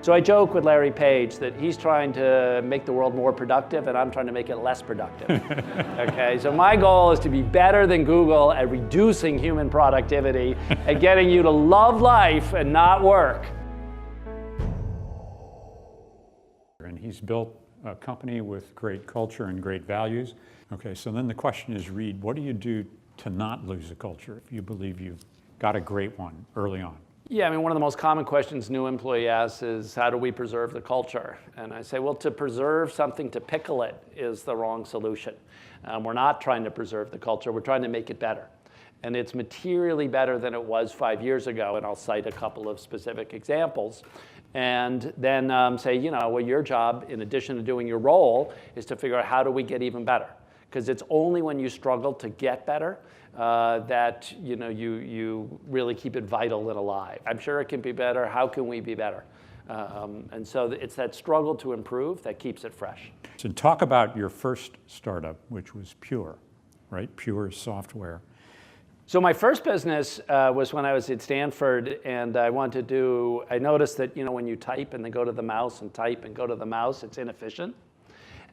So I joke with Larry Page that he's trying to make the world more productive and I'm trying to make it less productive. Okay, so my goal is to be better than Google at reducing human productivity and getting you to love life and not work. And he's built a company with great culture and great values. Okay, so then the question is, Reed, what do you do to not lose a culture if you believe you've got a great one early on? Yeah, I mean, one of the most common questions new employee asks is, how do we preserve the culture? And I say, well, to preserve something, to pickle it is the wrong solution. We're not trying to preserve the culture, we're trying to make it better. And it's materially better than it was 5 years ago, and I'll cite a couple of specific examples. And then say, you know, well, your job, in addition to doing your role, is to figure out how do we get even better? Because it's only when you struggle to get better that you really keep it vital and alive. I'm sure it can be better. How can we be better? And so it's that struggle to improve that keeps it fresh. So talk about your first startup, which was Pure, right? Pure software. So my first business was when I was at Stanford, and I noticed that when you type and then go to the mouse and type and go to the mouse, it's inefficient.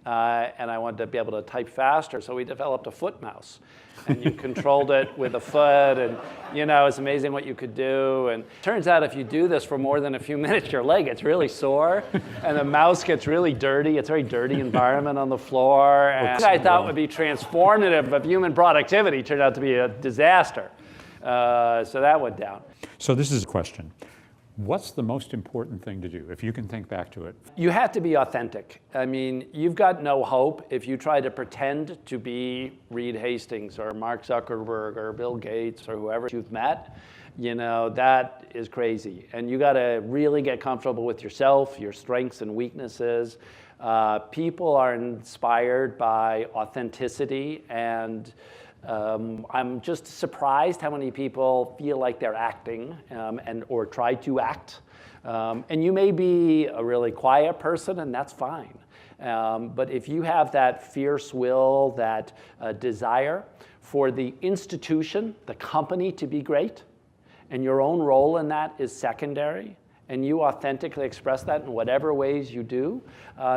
And I wanted to be able to type faster, so we developed a foot mouse. And you controlled it with a foot, and it's amazing what you could do. And it turns out if you do this for more than a few minutes, your leg gets really sore, and the mouse gets really dirty. It's a very dirty environment on the floor. And I thought would be transformative of human productivity turned out to be a disaster. So that went down. So this is a question. What's the most important thing to do, if you can think back to it? You have to be authentic. I mean, you've got no hope if you try to pretend to be Reed Hastings or Mark Zuckerberg or Bill Gates or whoever you've met. That is crazy. And you got to really get comfortable with yourself, your strengths and weaknesses. People are inspired by authenticity, and I'm just surprised how many people feel like they're acting or try to act. And you may be a really quiet person, and that's fine. But if you have that fierce will, that desire for the institution, the company to be great, and your own role in that is secondary, and you authentically express that in whatever ways you do,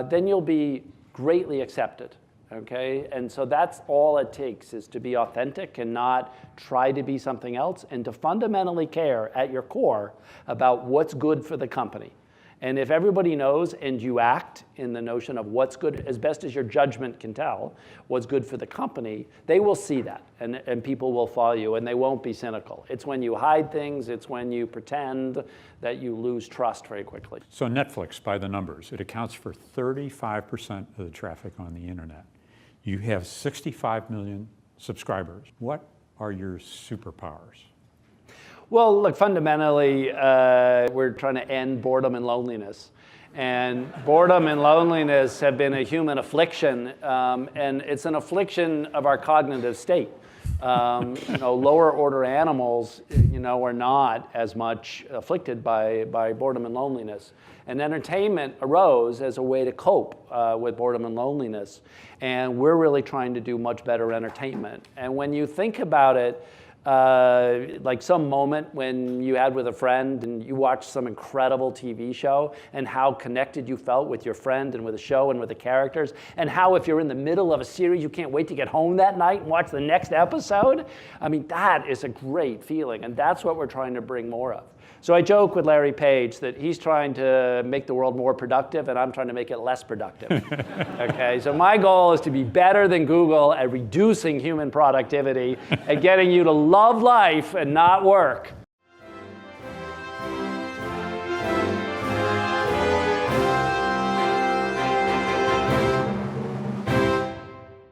then you'll be greatly accepted. Okay, and so that's all it takes, is to be authentic and not try to be something else, and to fundamentally care at your core about what's good for the company. And if everybody knows and you act in the notion of what's good, as best as your judgment can tell, what's good for the company, they will see that, and people will follow you, and they won't be cynical. It's when you hide things, it's when you pretend, that you lose trust very quickly. So Netflix, by the numbers, it accounts for 35% of the traffic on the internet. You have 65 million subscribers. What are your superpowers? Well, look, fundamentally, we're trying to end boredom and loneliness. And boredom and loneliness have been a human affliction, and it's an affliction of our cognitive state. Lower order animals, are not as much afflicted by boredom and loneliness. And entertainment arose as a way to cope with boredom and loneliness. And we're really trying to do much better entertainment. And when you think about it, like some moment when you had with a friend and you watched some incredible TV show, and how connected you felt with your friend and with the show and with the characters, and how if you're in the middle of a series you can't wait to get home that night and watch the next episode. I mean, that is a great feeling, and that's what we're trying to bring more of. So I joke with Larry Page that he's trying to make the world more productive, and I'm trying to make it less productive. Okay, so my goal is to be better than Google at reducing human productivity and getting you to love life and not work.